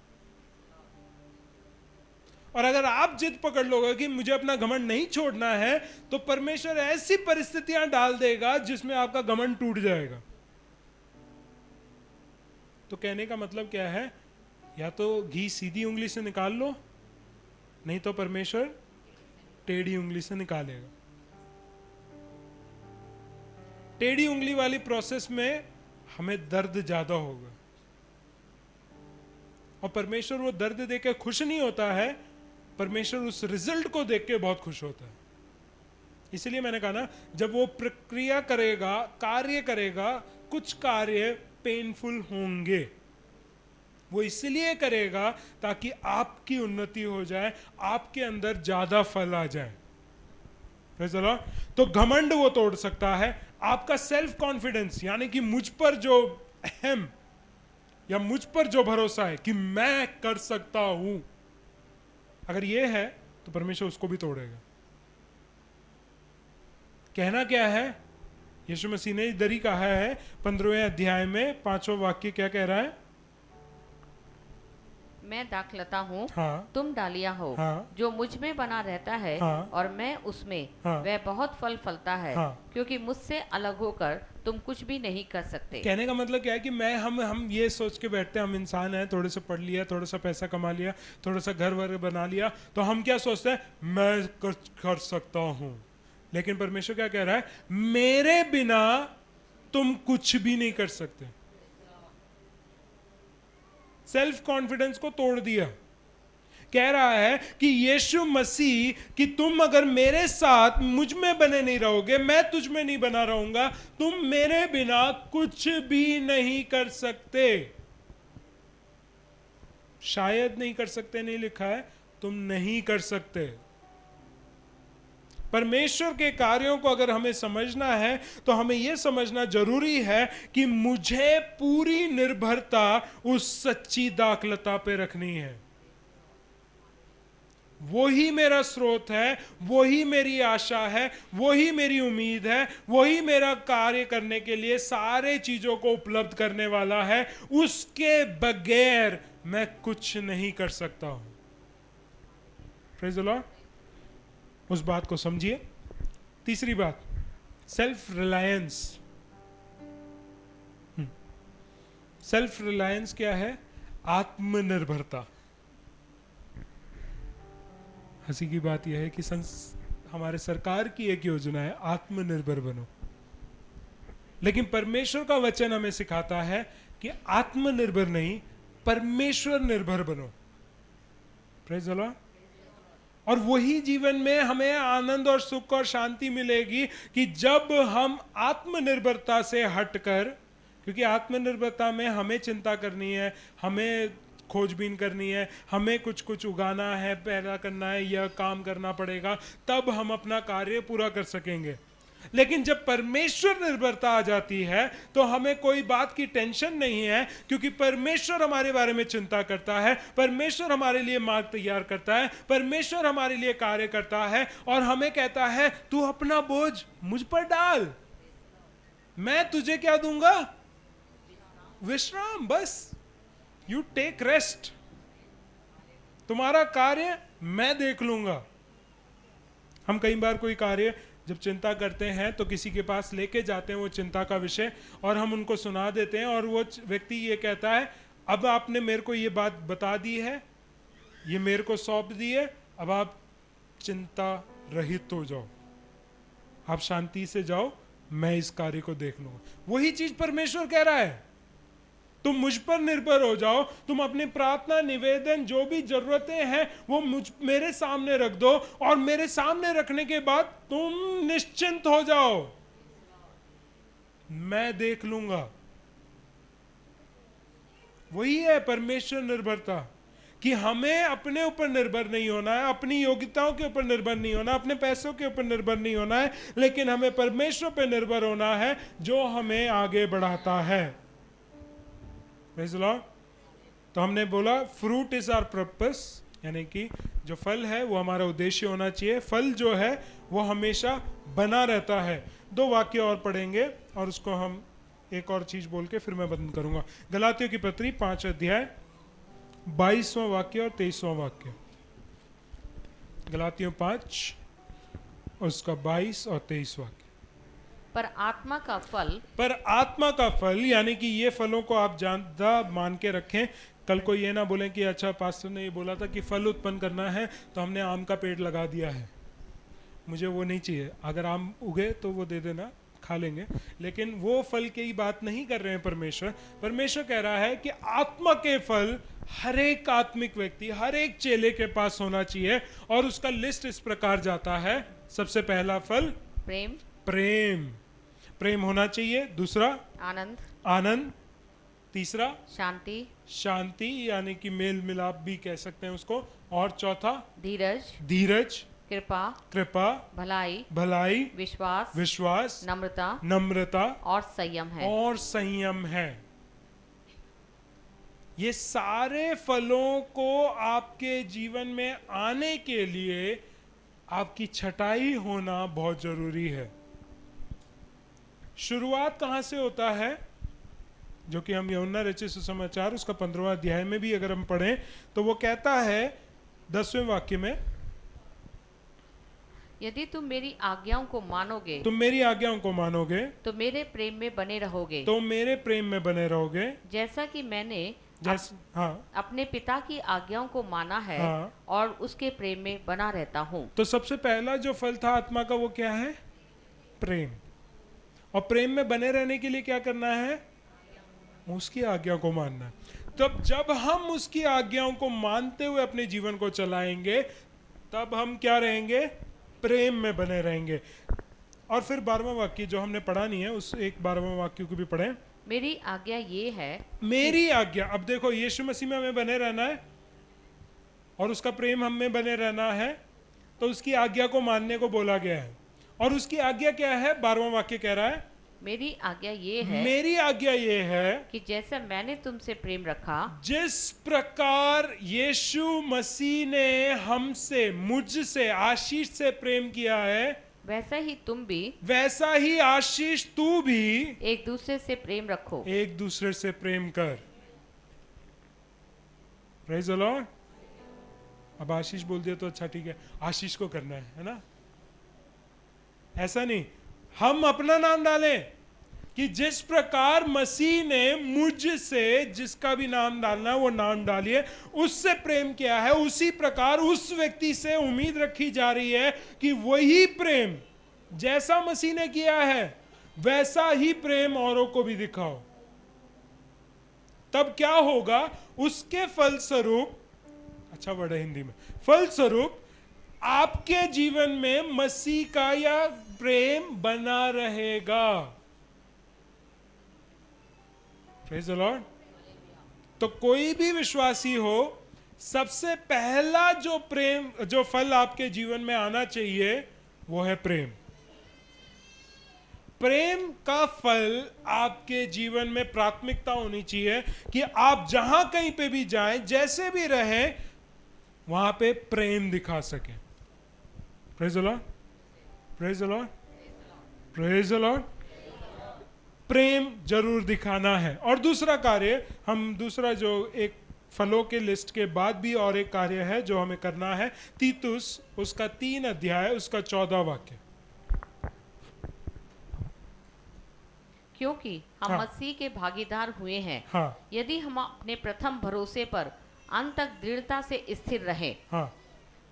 और अगर आप जिद पकड़ लोगे कि मुझे अपना घमंड नहीं छोड़ना है, तो परमेश्वर ऐसी परिस्थितियां डाल देगा जिसमें आपका घमंड टूट जाएगा। तो कहने का मतलब क्या है? या तो घी सीधी उंगली से निकाल लो, नहीं तो परमेश्वर टेढ़ी उंगली से निकालेगा। टेढ़ी उंगली वाली प्रोसेस में हमें दर्द ज्यादा होगा, और परमेश्वर वो दर्द देकर खुश नहीं होता है, परमेश्वर उस रिजल्ट को देख के बहुत खुश होता है। इसलिए मैंने कहा ना, जब वो प्रक्रिया करेगा, कार्य करेगा, कुछ कार्य पेनफुल होंगे, वो इसलिए करेगा ताकि आपकी उन्नति हो जाए, आपके अंदर ज्यादा फल आ जाए। चलो, तो घमंड वो तोड़ सकता है। आपका सेल्फ कॉन्फिडेंस, यानी कि मुझ पर जो अहम या मुझ पर जो भरोसा है कि मैं कर सकता हूं, अगर ये है तो परमेश्वर उसको भी तोड़ेगा। कहना क्या है? यीशु मसीह ने इधर ही कहा है 15वें अध्याय में 5वां वाक्य क्या कह रहा है? मैं दाखलता हूँ, हाँ, तुम डालियां हो। हाँ, जो मुझ में बना रहता है, हाँ, और मैं उसमें, हाँ, वह बहुत फल फलता है, हाँ। क्योंकि मुझसे अलग होकर तुम कुछ भी नहीं कर सकते। कहने का मतलब क्या है कि हम ये सोच के बैठते हैं, हम इंसान हैं, थोड़े से पढ़ लिया, थोड़ा सा पैसा कमा लिया, थोड़ा सा घर वर बना लिया, तो हम क्या सोचते हैं? मैं कर सकता हूं। लेकिन परमेश्वर क्या कह रहा है? मेरे बिना तुम कुछ भी नहीं कर सकते। सेल्फ कॉन्फिडेंस को तोड़ दिया। कह रहा है कि यीशु मसीह, कि तुम अगर मेरे साथ मुझ में बने नहीं रहोगे, मैं तुझ में नहीं बना रहूंगा, तुम मेरे बिना कुछ भी नहीं कर सकते। शायद नहीं कर सकते नहीं लिखा है, तुम नहीं कर सकते। परमेश्वर के कार्यों को अगर हमें समझना है तो हमें यह समझना जरूरी है कि मुझे पूरी निर्भरता उस सच्ची दाखलता पे रखनी है। वही मेरा स्रोत है, वही मेरी आशा है, वही मेरी उम्मीद है, वही मेरा कार्य करने के लिए सारे चीजों को उपलब्ध करने वाला है। उसके बगैर मैं कुछ नहीं कर सकता हूं। Praise the Lord. उस बात को समझिए। तीसरी बात, सेल्फ रिलायंस। सेल्फ रिलायंस क्या है? आत्मनिर्भरता। हंसी की बात यह है कि हमारे सरकार की एक योजना है, आत्मनिर्भर बनो। लेकिन परमेश्वर का वचन हमें सिखाता है कि आत्मनिर्भर नहीं, परमेश्वर निर्भर बनो। Praise the Lord. और वही जीवन में हमें आनंद और सुख और शांति मिलेगी कि जब हम आत्मनिर्भरता से हटकर, क्योंकि आत्मनिर्भरता में हमें चिंता करनी है, हमें खोजबीन करनी है, हमें कुछ कुछ उगाना है, पैदा करना है, यह काम करना पड़ेगा, तब हम अपना कार्य पूरा कर सकेंगे। लेकिन जब परमेश्वर निर्भरता आ जाती है तो हमें कोई बात की टेंशन नहीं है, क्योंकि परमेश्वर हमारे बारे में चिंता करता है, परमेश्वर हमारे लिए मार्ग तैयार करता है, परमेश्वर हमारे लिए कार्य करता है और हमें कहता है तू अपना बोझ मुझ पर डाल, मैं तुझे क्या दूंगा? विश्राम। बस यू टेक रेस्ट, तुम्हारा कार्य मैं देख लूंगा। हम कई बार कोई कार्य जब चिंता करते हैं तो किसी के पास लेके जाते हैं वो चिंता का विषय, और हम उनको सुना देते हैं, और वो व्यक्ति ये कहता है अब आपने मेरे को ये बात बता दी है, ये मेरे को सौंप दी है, अब आप चिंता रहित हो जाओ, आप शांति से जाओ, मैं इस कार्य को देख लूंगा। वही चीज परमेश्वर कह रहा है, तुम मुझ पर निर्भर हो जाओ, तुम अपनी प्रार्थना, निवेदन, जो भी जरूरतें हैं वो मेरे सामने रख दो, और मेरे सामने रखने के बाद तुम निश्चिंत हो जाओ, मैं देख लूंगा। वही है परमेश्वर निर्भरता, कि हमें अपने ऊपर निर्भर नहीं होना है, अपनी योग्यताओं के ऊपर निर्भर नहीं होना, अपने पैसों के ऊपर निर्भर नहीं होना है, लेकिन हमें परमेश्वर पर निर्भर होना है जो हमें आगे बढ़ाता है। Praise the Lord। तो हमने बोला फ्रूट इज आवर पर्पस, यानी कि जो फल है वो हमारा उद्देश्य होना चाहिए। फल जो है वो हमेशा बना रहता है। 2 वाक्य और पढ़ेंगे और उसको हम एक और चीज बोल के फिर मैं बंद करूंगा। गलातियों की पत्री 5 अध्याय 22वां वाक्य और 23वां वाक्य। गलातियों 5 उसका 22 और 23 वाक्य। पर आत्मा का फल, यानी कि ये फलों को आप जानता मान के रखें। कल को ये ना बोलें कि अच्छा पास्टर ने ये बोला था कि फल उत्पन्न करना है तो हमने आम का पेड़ लगा दिया है, मुझे वो नहीं चाहिए। अगर आम उगे तो वो दे देना, खा लेंगे, लेकिन वो फल की बात नहीं कर रहे हैं परमेश्वर। परमेश्वर कह रहा है कि आत्मा के फल हर एक आत्मिक व्यक्ति, हर एक चेले के पास होना चाहिए, और उसका लिस्ट इस प्रकार जाता है। सबसे पहला फल प्रेम होना चाहिए। दूसरा आनंद। तीसरा शांति, यानी कि मेल मिलाप भी कह सकते हैं उसको। और चौथा धीरज, कृपा, भलाई, विश्वास, नम्रता और संयम है। ये सारे फलों को आपके जीवन में आने के लिए आपकी छटाई होना बहुत जरूरी है। शुरुआत कहां से होता है? जो कि हम यूहन्ना रचित सुसमाचार उसका 15वां अध्याय में भी अगर हम पढ़ें तो वो कहता है 10वें वाक्य में, यदि तुम मेरी आज्ञाओं को मानोगे तो मेरे प्रेम में बने रहोगे, जैसा कि मैंने अपने पिता की आज्ञाओं को माना है और उसके प्रेम में बना रहता हूँ। तो सबसे पहला जो फल था आत्मा का वो क्या है? प्रेम। और प्रेम में बने रहने के लिए क्या करना है? उसकी आज्ञा को मानना है। तब जब हम उसकी आज्ञाओं को मानते हुए अपने जीवन को चलाएंगे तब हम क्या रहेंगे? प्रेम में बने रहेंगे। और फिर 12वां वाक्य जो हमने पढ़ा नहीं है उस एक 12वां वाक्य को भी पढ़ें। मेरी आज्ञा ये है, मेरी आज्ञा। अब देखो यीशु मसीह में हमें बने रहना है और उसका प्रेम हम में बने रहना है, तो उसकी आज्ञा को मानने को बोला गया है। और उसकी आज्ञा क्या है? 12वां वाक्य कह रहा है मेरी आज्ञा ये है कि जैसा मैंने तुमसे प्रेम रखा, जिस प्रकार यीशु मसीह ने हमसे, मुझसे, आशीष से प्रेम किया है, वैसा ही आशीष तू भी एक दूसरे से प्रेम रखो। एक दूसरे से प्रेम कर। Praise the Lord. अब आशीष बोल दिया तो अच्छा ठीक है, आशीष को करना है ना? ऐसा नहीं, हम अपना नाम डालें कि जिस प्रकार मसीह ने मुझसे, जिसका भी नाम डालना वो नाम डालिए, उससे प्रेम किया है, उसी प्रकार उस व्यक्ति से उम्मीद रखी जा रही है कि वही प्रेम जैसा मसीह ने किया है वैसा ही प्रेम औरों को भी दिखाओ। तब क्या होगा? उसके फलस्वरूप, अच्छा वर्ड है हिंदी में, फलस्वरूप आपके जीवन में मसीह का यह प्रेम बना रहेगा। Praise the Lord. तो कोई भी विश्वासी हो, सबसे पहला जो प्रेम, जो फल आपके जीवन में आना चाहिए वो है प्रेम। प्रेम का फल आपके जीवन में प्राथमिकता होनी चाहिए कि आप जहां कहीं पे भी जाएं, जैसे भी रहें, वहां पे प्रेम दिखा सकें। Praise the Lord, praise the Lord, praise the Lord. प्रेम जरूर दिखाना है। और दूसरा कार्य, हम दूसरा जो एक फलों के लिस्ट के बाद भी और एक कार्य है जो हमें करना है, तीतुस उसका 3 अध्याय उसका 14 वाक्य। क्योंकि हम हाँ। मसीह के भागीदार हुए हैं, हाँ यदि हम अपने प्रथम भरोसे पर अंत तक दृढ़ता से स्थिर रहें। हाँ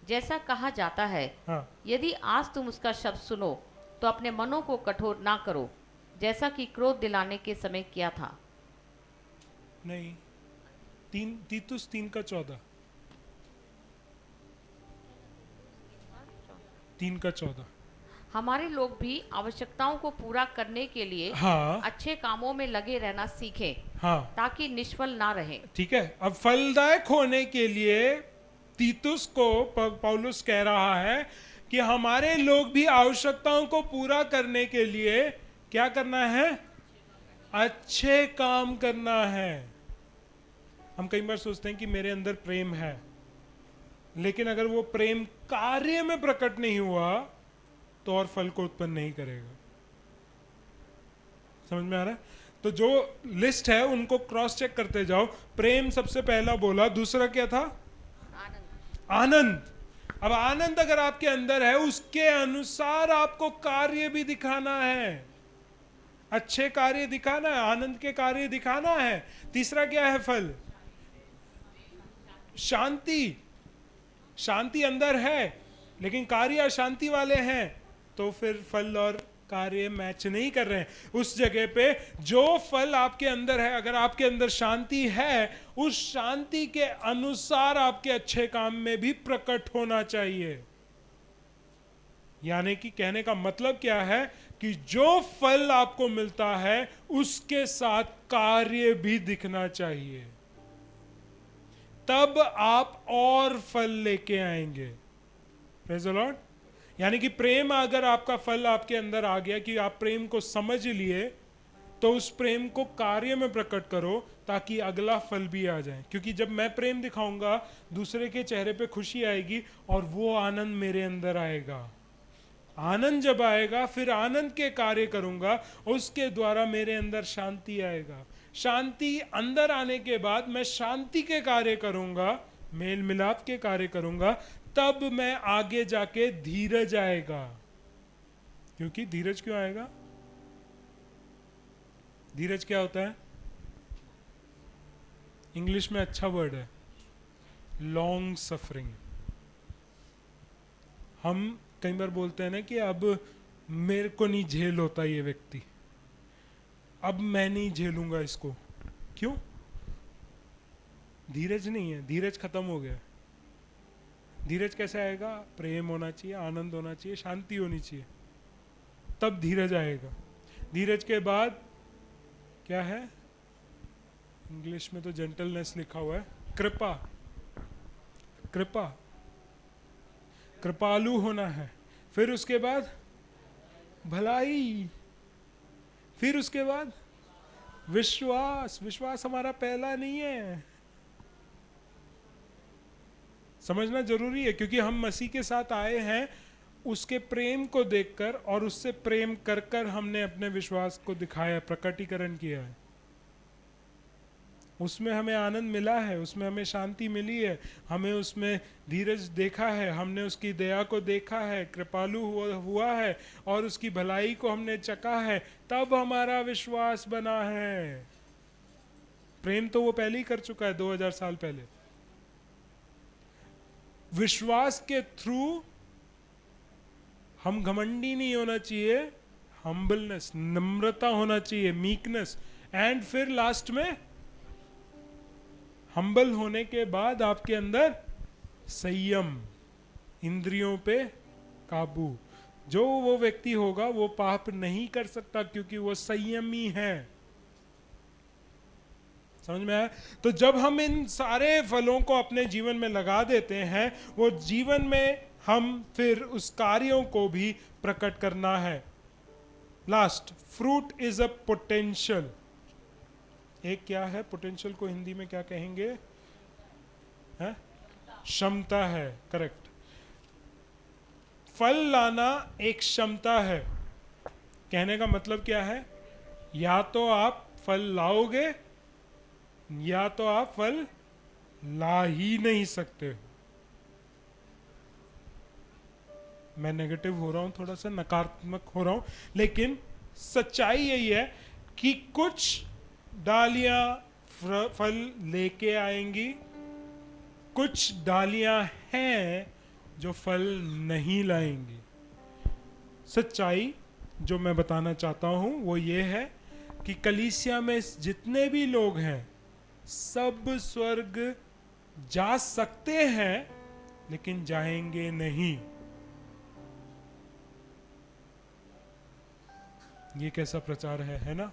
जैसा कहा जाता है, हाँ यदि आज तुम उसका शब्द सुनो तो अपने मनों को कठोर ना करो, जैसा कि क्रोध दिलाने के समय किया था। नहीं, तीतुस 3 का 14, 3 का 14। हमारे लोग भी आवश्यकताओं को पूरा करने के लिए हाँ अच्छे कामों में लगे रहना सीखें, हाँ ताकि निष्फल ना रहें। ठीक है। अब फलदायक होने के लिए तीतुस को पौलुस कह रहा है कि हमारे लोग भी आवश्यकताओं को पूरा करने के लिए क्या करना है? अच्छे काम करना है। हम कई बार सोचते हैं कि मेरे अंदर प्रेम है, लेकिन अगर वो प्रेम कार्य में प्रकट नहीं हुआ तो और फल को उत्पन्न नहीं करेगा। समझ में आ रहा है? तो जो लिस्ट है उनको क्रॉस चेक करते जाओ। प्रेम सबसे पहला बोला, दूसरा क्या था? आनंद। अब आनंद अगर आपके अंदर है, उसके अनुसार आपको कार्य भी दिखाना है, अच्छे कार्य दिखाना है, आनंद के कार्य दिखाना है। तीसरा क्या है फल? शांति। शांति अंदर है लेकिन कार्य अशांति वाले हैं, तो फिर फल और कार्य मैच नहीं कर रहे हैं। उस जगह पे जो फल आपके अंदर है, अगर आपके अंदर शांति है, उस शांति के अनुसार आपके अच्छे काम में भी प्रकट होना चाहिए। यानी कि कहने का मतलब क्या है कि जो फल आपको मिलता है उसके साथ कार्य भी दिखना चाहिए, तब आप और फल लेके आएंगे। Praise the Lord. यानी कि प्रेम, अगर आपका फल आपके अंदर आ गया कि आप प्रेम को समझ लिए, तो उस प्रेम को कार्य में प्रकट करो ताकि अगला फल भी आ जाए। क्योंकि जब मैं प्रेम दिखाऊंगा, दूसरे के चेहरे पे खुशी आएगी और वो आनंद मेरे अंदर आएगा। आनंद जब आएगा, फिर आनंद के कार्य करूंगा, उसके द्वारा मेरे अंदर शांति आएगा। शांति अंदर आने के बाद मैं शांति के कार्य करूंगा, मेल मिलाप के कार्य करूंगा, तब मैं आगे जाके धीरज आएगा। क्योंकि धीरज क्यों आएगा? धीरज क्या होता है? इंग्लिश में अच्छा वर्ड है, लॉन्ग सफरिंग। हम कई बार बोलते हैं ना कि अब मेरे को नहीं झेल होता ये व्यक्ति, अब मैं नहीं झेलूंगा इसको। क्यों? धीरज नहीं है, धीरज खत्म हो गया। धीरज कैसे आएगा? प्रेम होना चाहिए, आनंद होना चाहिए, शांति होनी चाहिए, तब धीरज आएगा। धीरज के बाद क्या है? इंग्लिश में तो जेंटलनेस लिखा हुआ है, कृपा। कृपा, कृपालु होना है। फिर उसके बाद भलाई, फिर उसके बाद विश्वास। विश्वास हमारा पहला नहीं है, समझना जरूरी है, क्योंकि हम मसीह के साथ आए हैं उसके प्रेम को देखकर, और उससे प्रेम कर कर हमने अपने विश्वास को दिखाया, प्रकटीकरण किया है। उसमें हमें आनंद मिला है, उसमें हमें शांति मिली है, हमें उसमें धीरज देखा है, हमने उसकी दया को देखा है, कृपालु हुआ है, और उसकी भलाई को हमने चखा है, तब हमारा विश्वास बना है। प्रेम तो वो पहले ही कर चुका है 2000 साल पहले। विश्वास के थ्रू हम घमंडी नहीं होना चाहिए, हम्बलनेस, नम्रता होना चाहिए, मीकनेस, एंड फिर लास्ट में हम्बल होने के बाद आपके अंदर संयम, इंद्रियों पे काबू। जो वो व्यक्ति होगा वो पाप नहीं कर सकता क्योंकि वो संयमी है। समझ में आया? तो जब हम इन सारे फलों को अपने जीवन में लगा देते हैं, वो जीवन में हम फिर उस कार्यों को भी प्रकट करना है। Last, fruit is a potential. एक क्या है? पोटेंशियल को हिंदी में क्या कहेंगे? है? क्षमता है। करेक्ट। फल लाना एक क्षमता है। कहने का मतलब क्या है? या तो आप फल लाओगे या तो आप फल ला ही नहीं सकते हो। मैं नेगेटिव हो रहा हूं, थोड़ा सा नकारात्मक हो रहा हूं, लेकिन सच्चाई यही है कि कुछ डालियां फल लेके आएंगी, कुछ डालियां हैं जो फल नहीं लाएंगी। सच्चाई जो मैं बताना चाहता हूं वो ये है कि कलीसिया में जितने भी लोग हैं सब स्वर्ग जा सकते हैं लेकिन जाएंगे नहीं। ये कैसा प्रचार है ना?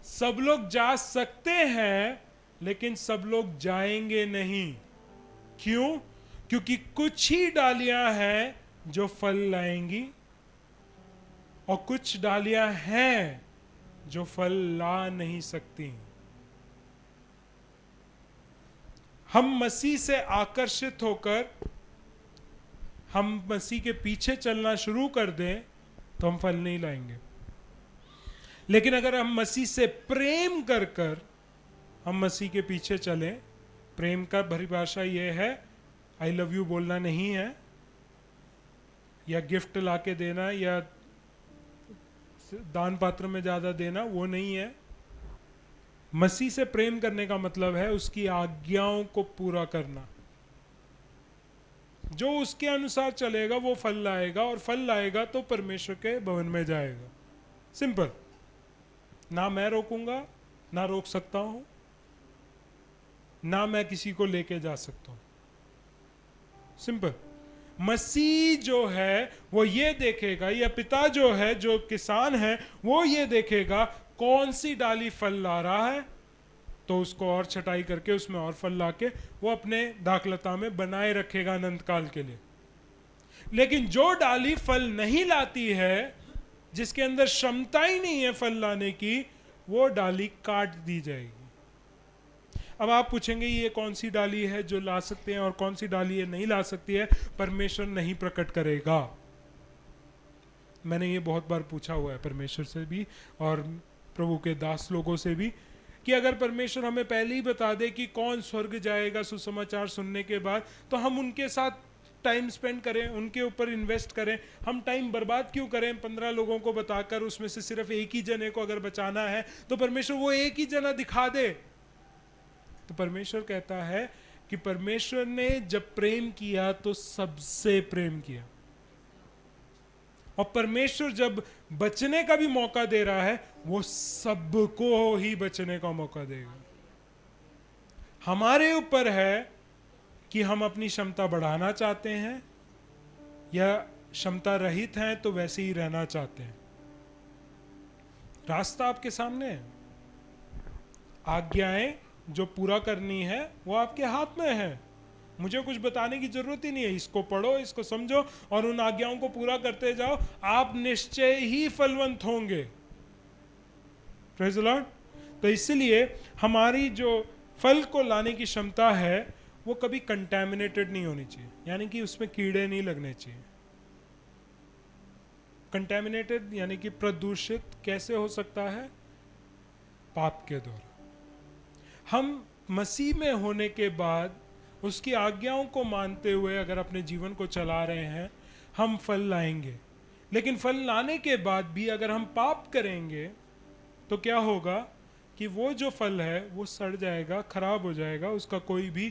सब लोग जा सकते हैं लेकिन सब लोग जाएंगे नहीं। क्यों? क्योंकि कुछ ही डालियां हैं जो फल लाएंगी और कुछ डालियां हैं जो फल ला नहीं सकती। हम मसीह से आकर्षित होकर हम मसीह के पीछे चलना शुरू कर दें तो हम फल नहीं लाएंगे। लेकिन अगर हम मसीह से प्रेम कर कर हम मसीह के पीछे चलें, प्रेम का परिभाषा यह है आई लव यू बोलना नहीं है, या गिफ्ट लाके देना या दान पात्र में ज्यादा देना, वो नहीं है। मसीह से प्रेम करने का मतलब है उसकी आज्ञाओं को पूरा करना। जो उसके अनुसार चलेगा वो फल लाएगा, और फल लाएगा तो परमेश्वर के भवन में जाएगा। सिंपल। ना मैं रोकूंगा, ना रोक सकता हूं, ना मैं किसी को लेके जा सकता हूं। सिंपल। मसीह जो है वो ये देखेगा, या पिता जो है जो किसान है वो ये देखेगा कौन सी डाली फल ला रहा है, तो उसको और छटाई करके उसमें और फल लाके वो अपने दाखलता में बनाए रखेगा अनंत काल के लिए। लेकिन जो डाली फल नहीं लाती है, जिसके अंदर क्षमता ही नहीं है फल लाने की, वो डाली काट दी जाएगी। अब आप पूछेंगे ये कौन सी डाली है जो ला सकते हैं और कौन सी डाली है नहीं ला सकती है? परमेश्वर नहीं प्रकट करेगा। मैंने ये बहुत बार पूछा हुआ है परमेश्वर से भी और प्रभु के दास लोगों से भी, कि अगर परमेश्वर हमें पहले ही बता दे कि कौन स्वर्ग जाएगा सुसमाचार सुनने के बाद, तो हम उनके साथ टाइम स्पेंड करें, उनके ऊपर इन्वेस्ट करें। हम टाइम बर्बाद क्यों करें 15 लोगों को बताकर? उसमें से सिर्फ एक ही जने को अगर बचाना है तो परमेश्वर वो एक ही जना दिखा दे। तो परमेश्वर कहता है कि परमेश्वर ने जब प्रेम किया तो सबसे प्रेम किया, और परमेश्वर जब बचने का भी मौका दे रहा है वो सबको ही बचने का मौका देगा। हमारे ऊपर है कि हम अपनी क्षमता बढ़ाना चाहते हैं या क्षमता रहित हैं तो वैसे ही रहना चाहते हैं। रास्ता आपके सामने है। आज्ञाएं जो पूरा करनी है वो आपके हाथ में है। मुझे कुछ बताने की जरूरत ही नहीं है। इसको पढ़ो, इसको समझो और उन आज्ञाओं को पूरा करते जाओ, आप निश्चय ही फलवंत होंगे। Praise the Lord. तो इसलिए हमारी जो फल को लाने की क्षमता है वो कभी कंटैमिनेटेड नहीं होनी चाहिए, यानी कि उसमें कीड़े नहीं लगने चाहिए। कंटैमिनेटेड यानी कि प्रदूषित कैसे हो सकता है? पाप के द्वारा। हम मसीह में होने के बाद उसकी आज्ञाओं को मानते हुए अगर अपने जीवन को चला रहे हैं, हम फल लाएंगे। लेकिन फल लाने के बाद भी अगर हम पाप करेंगे तो क्या होगा कि वो जो फल है वो सड़ जाएगा, खराब हो जाएगा, उसका कोई भी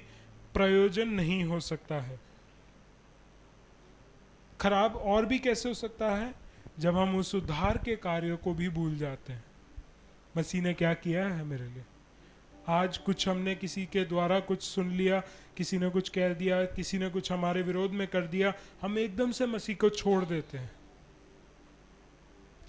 प्रयोजन नहीं हो सकता है। खराब और भी कैसे हो सकता है? जब हम उस उद्धार के कार्यों को भी भूल जाते हैं। मसीह ने क्या किया है मेरे लिए? आज कुछ हमने किसी के द्वारा कुछ सुन लिया, किसी ने कुछ कह दिया, किसी ने कुछ हमारे विरोध में कर दिया, हम एकदम से मसीह को छोड़ देते हैं।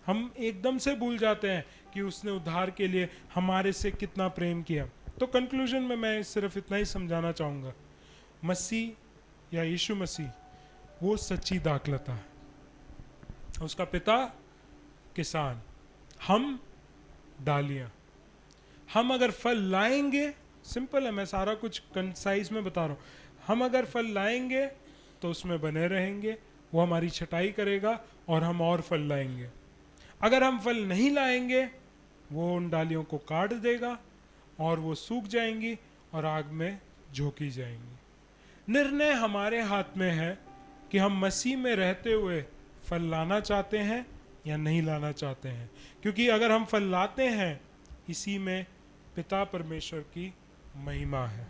हम एकदम से भूल जाते हैं कि उसने उद्धार के लिए हमारे से कितना प्रेम किया। तो कंक्लूजन में मैं सिर्फ इतना ही समझाना चाहूँगा, मसीह या यीशु मसीह वो सच्ची दाखलता है, उसका पिता किसान, हम डालियाँ। हम अगर फल लाएंगे, सिंपल है, मैं सारा कुछ कंसाइज में बता रहा हूँ, हम अगर फल लाएंगे तो उसमें बने रहेंगे, वो हमारी छटाई करेगा और हम और फल लाएंगे। अगर हम फल नहीं लाएंगे, वो उन डालियों को काट देगा और वो सूख जाएंगी और आग में झोंकी जाएंगी। निर्णय हमारे हाथ में है कि हम मसीह में रहते हुए फल लाना चाहते हैं या नहीं लाना चाहते हैं। क्योंकि अगर हम फल लाते हैं, इसी में पिता परमेश्वर की महिमा है।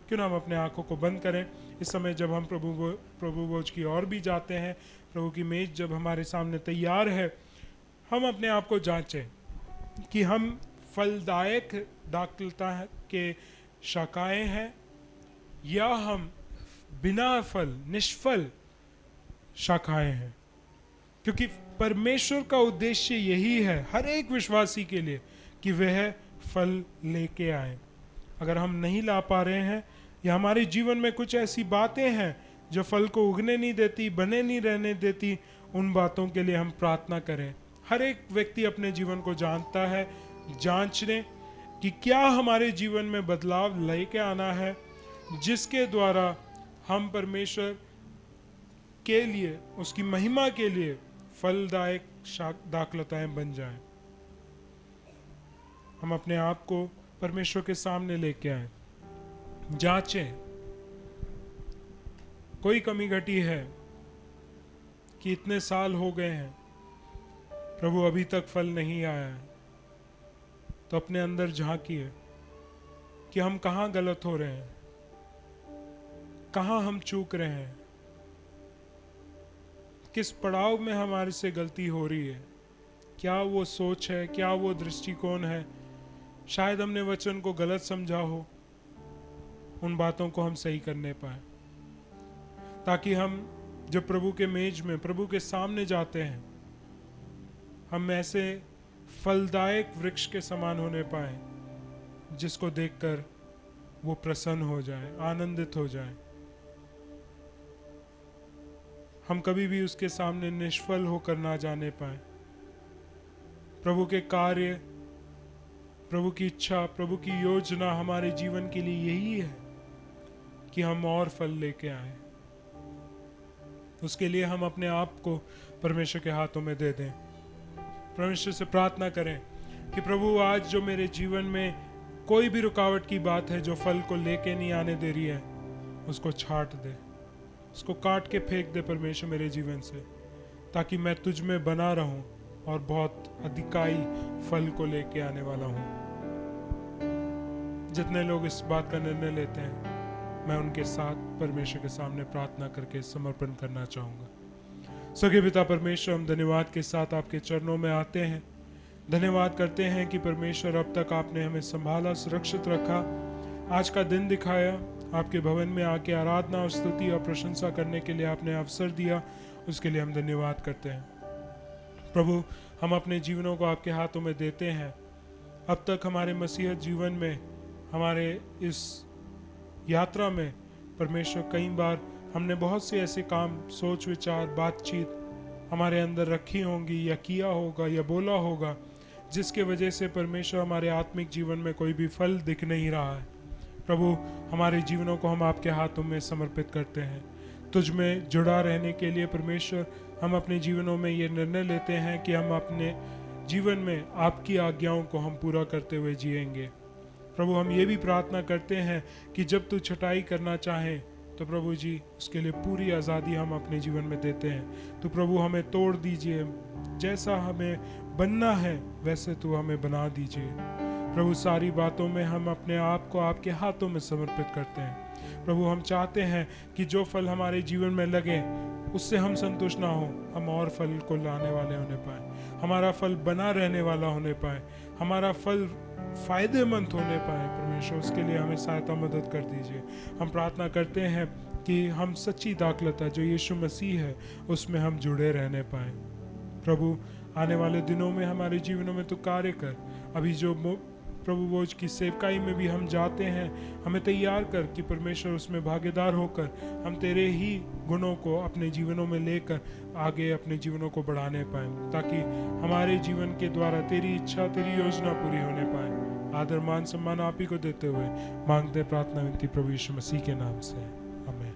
क्यों ना हम अपने आंखों को बंद करें इस समय, जब हम प्रभु भोज की ओर भी जाते हैं, प्रभु की मेज जब हमारे सामने तैयार है, हम अपने आप को जांचें कि हम फलदायक दाखलता के शाखाएं हैं या हम बिना फल निष्फल शाखाएं हैं। क्योंकि परमेश्वर का उद्देश्य यही है हर एक विश्वासी के लिए कि वह फल लेके आए। अगर हम नहीं ला पा रहे हैं या हमारे जीवन में कुछ ऐसी बातें हैं जो फल को उगने नहीं देती, बने नहीं रहने देती, उन बातों के लिए हम प्रार्थना करें। हर एक व्यक्ति अपने जीवन को जानता है, जांच लें कि क्या हमारे जीवन में बदलाव लेके आना है जिसके द्वारा हम परमेश्वर के लिए, उसकी महिमा के लिए फलदायक दाखलताएं बन जाएं। हम अपने आप को परमेश्वर के सामने लेके आए, जांचें कोई कमी घटी है कि इतने साल हो गए हैं, प्रभु अभी तक फल नहीं आया है, तो अपने अंदर झांकिए कि हम कहाँ गलत हो रहे हैं, कहाँ हम चूक रहे हैं, किस पड़ाव में हमारे से गलती हो रही है। क्या वो सोच है, क्या वो दृष्टिकोण है, शायद हमने वचन को गलत समझा हो, उन बातों को हम सही करने पाए, ताकि हम जब प्रभु के मेज में, प्रभु के सामने जाते हैं, हम ऐसे फलदायक वृक्ष के समान होने पाए जिसको देखकर वो प्रसन्न हो जाए, आनंदित हो जाए। हम कभी भी उसके सामने निष्फल होकर ना जाने पाए। प्रभु के कार्य, प्रभु की इच्छा, प्रभु की योजना हमारे जीवन के लिए यही है कि हम और फल लेके आए। उसके लिए हम अपने आप को परमेश्वर के हाथों में दे दें। परमेश्वर से प्रार्थना करें कि प्रभु आज जो मेरे जीवन में कोई भी रुकावट की बात है जो फल को लेके नहीं आने दे रही है, उसको छाट दे, उसको काट के फेंक दे परमेश्वर मेरे जीवन से, ताकि मैं तुझ में बना रहूं और बहुत अधिकाई फल को लेके आने वाला हूं। जितने लोग इस बात का निर्णय लेते हैं, मैं उनके साथ परमेश्वर के सामने प्रार्थना करके समर्पण करना चाहूँगा। सगे पिता परमेश्वर, हम धन्यवाद के साथ आपके चरणों में आते हैं। धन्यवाद करते हैं कि परमेश्वर अब तक आपने हमें संभाला, सुरक्षित रखा, आज का दिन दिखाया, आपके भवन में आके आराधना और स्तुति और प्रशंसा करने के लिए आपने अवसर दिया, उसके लिए हम धन्यवाद करते हैं। प्रभु, हम अपने जीवनों को आपके हाथों में देते हैं। अब तक हमारे मसीहत जीवन में, हमारे इस यात्रा में परमेश्वर, कई बार हमने बहुत से ऐसे काम, सोच विचार, बातचीत हमारे अंदर रखी होंगी या किया होगा या बोला होगा जिसके वजह से परमेश्वर हमारे आत्मिक जीवन में कोई भी फल दिख नहीं रहा है। प्रभु, हमारे जीवनों को हम आपके हाथों में समर्पित करते हैं। तुझ में जुड़ा रहने के लिए परमेश्वर, हम अपने जीवनों में ये निर्णय लेते हैं कि हम अपने जीवन में आपकी आज्ञाओं को हम पूरा करते हुए जिएंगे। प्रभु, हम ये भी प्रार्थना करते हैं कि जब तू छटाई करना चाहे तो प्रभु जी, उसके लिए पूरी आज़ादी हम अपने जीवन में देते हैं। तो प्रभु, हमें तोड़ दीजिए, जैसा हमें बनना है वैसे तू हमें बना दीजिए। प्रभु, सारी बातों में हम अपने आप को आपके हाथों में समर्पित करते हैं। प्रभु हम चाहते हैं कि जो फल हमारे जीवन में लगे उससे हम संतुष्ट ना हो, हम और फल को लाने वाले होने पाए, हमारा फल बना रहने वाला होने पाए, हमारा फल फायदेमंद होने पाए। परमेश्वर उसके लिए हमें सहायता मदद कर दीजिए। हम प्रार्थना करते हैं कि हम सच्ची दाखलता जो यीशु मसीह है उसमें हम जुड़े रहने पाए। प्रभु आने वाले दिनों में हमारे जीवनों में तो कार्य कर। अभी जो प्रभु बोझ की सेवकाई में भी हम जाते हैं, हमें तैयार कर कि परमेश्वर उसमें भागीदार होकर हम तेरे ही गुणों को अपने जीवनों में लेकर आगे अपने जीवनों को बढ़ाने पाए, ताकि हमारे जीवन के द्वारा तेरी इच्छा तेरी योजना पूरी होने पाए। आदर मान सम्मान आप ही को देते हुए मांगते प्रार्थना विनती प्रभु यीशु मसीह के नाम से, आमीन।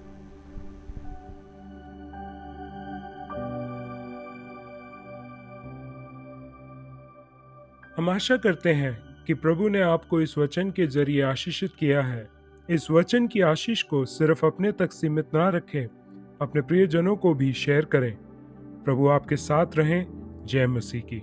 हम आशा करते हैं कि प्रभु ने आपको इस वचन के जरिए आशीषित किया है। इस वचन की आशीष को सिर्फ अपने तक सीमित ना रखें, अपने प्रियजनों को भी शेयर करें। प्रभु आपके साथ रहें। जय मसीह की।